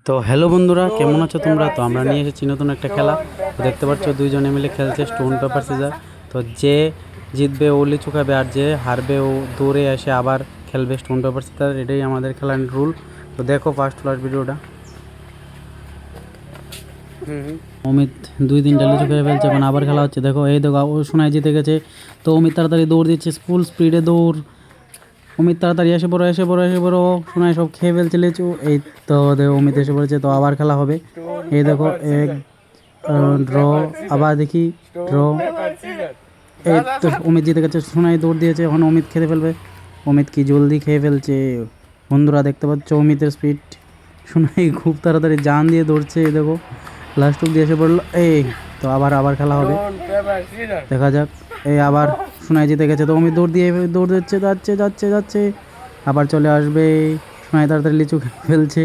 তো হ্যালো বন্ধুরা, কেমন আছো তোমরা? তো আমরা নিয়ে এসেছি নতুন একটা খেলা। তো দেখতে পাচ্ছ দুইজনে মিলে খেলছে স্টোন পেপার সিজার। তো যে জিতবে ও লিচু খাবে, আর যে হারবে ও দৌড়ে এসে আবার খেলবে স্টোন পেপার সিজার। এটাই আমাদের খেলার রুল। তো দেখো ফার্স্ট ক্লাস ভিডিওটা। অমিত 2-3টা লিচু খেয়ে ফেলছে, এখন আবার খেলা হচ্ছে। দেখো এই দেখো, ও সোনায় জিতে গেছে। তো অমিত তাড়াতাড়ি দৌড় দিচ্ছে, ফুল স্পিডে দৌড়। অমিত তাড়াতাড়ি এসে পড়ো, এসে পড়ো, এসে পড়ো। শোনায় সব খেয়ে ফেলছে লিচু। এই তো দেখো অমিত এসে পড়েছে। তো আবার খেলা হবে। এই দেখো এক ড্র, আবার দেখি ড্র। এই তো অমিত জিতে গেছে, শোনায় দৌড় দিয়েছে। এখন অমিত খেতে ফেলবে। অমিত কি জলদি খেয়ে ফেলছে। বন্ধুরা দেখতে পাচ্ছ অমিতের স্পিড। শোনাই খুব তাড়াতাড়ি জান দিয়ে দৌড়ছে। এই দেখো লাস্ট অব্দি এসে পড়লো। এই তো আবার আবার খেলা হবে, দেখা যাক। এই আবার সোনাই জিতে গেছে। তো অমিত দৌড় দিয়ে দৌড় দিচ্ছে, যাচ্ছে যাচ্ছে যাচ্ছে, আবার চলে আসবে। সোনাই তাড়াতাড়ি লিচু ফেলছে।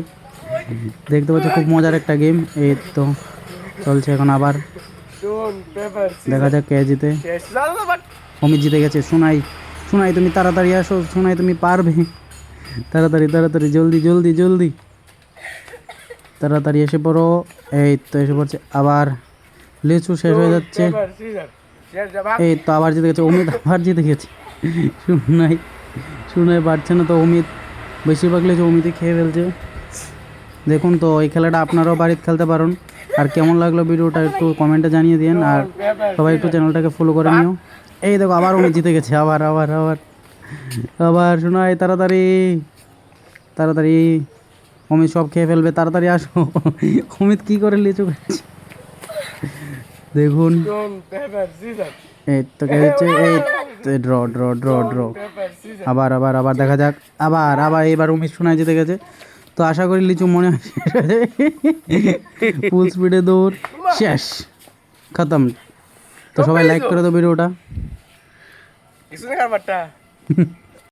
দেখতে পাচ্ছ খুব মজার একটা গেম। এই তো চলছে এখন আবার, দেখা যাক কে জিতে। অমিত জিতে গেছে। সোনাই, সোনাই তুমি তাড়াতাড়ি আসো, সোনাই তুমি পারবে। তাড়াতাড়ি তাড়াতাড়ি, জলদি জলদি জলদি, তাড়াতাড়ি এসে পড়ো। এই তো এসে পড়ছে। আবার লিচু শেষ হয়ে যাচ্ছে। এই তো আবার জিতে গেছে অমিত, আবার জিতে গেছে। শুনাই শুনাই পারছে না। তো অমিত বেশিরভাগ লিচু অমিতই খেয়ে ফেলছে। দেখুন, তো এই খেলাটা আপনারাও বাড়িতে খেলতে পারেন। আর কেমন লাগলো ভিডিওটা একটু কমেন্টে জানিয়ে দিন। আর সবাই একটু চ্যানেলটাকে ফলো করে নিও। এই দেখো আবার অমিত জিতে গেছে। আবার আবার আবার আবার শোনাই, তাড়াতাড়ি তাড়াতাড়ি, অমিত সব খেয়ে ফেলবে, তাড়াতাড়ি আসো। অমিত কি করে লিচু খাচ্ছে দেখুন। এই তো খেলছে। এই ড্র ড্র ড্র ড্র, আবার আবার আবার দেখা যাক। আবার আবার এবার অমিত শোনায় জিতে গেছে। তো আশা করি লিচু মনে হয় ফুল স্পিডে দৌড় শেষ, খতম। তো সবাই লাইক করে দাও ভিডিওটা।